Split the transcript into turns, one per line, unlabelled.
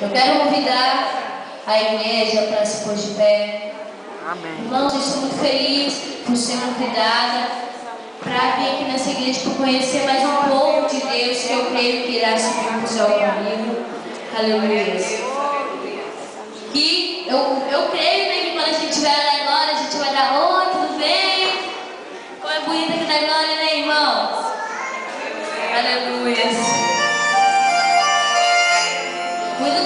Eu quero convidar a igreja para se pôr de pé.
Amém.
Irmãos, eu estou muito feliz por ser convidada para vir aqui nessa igreja para conhecer mais um pouco de Deus, que eu creio que irá subir para o céu comigo. Aleluia. E eu creio, né, que quando a gente vai na glória, a gente vai dar oi, tudo bem? Como é bonita aqui na glória, né, irmãos? Aleluia. Muito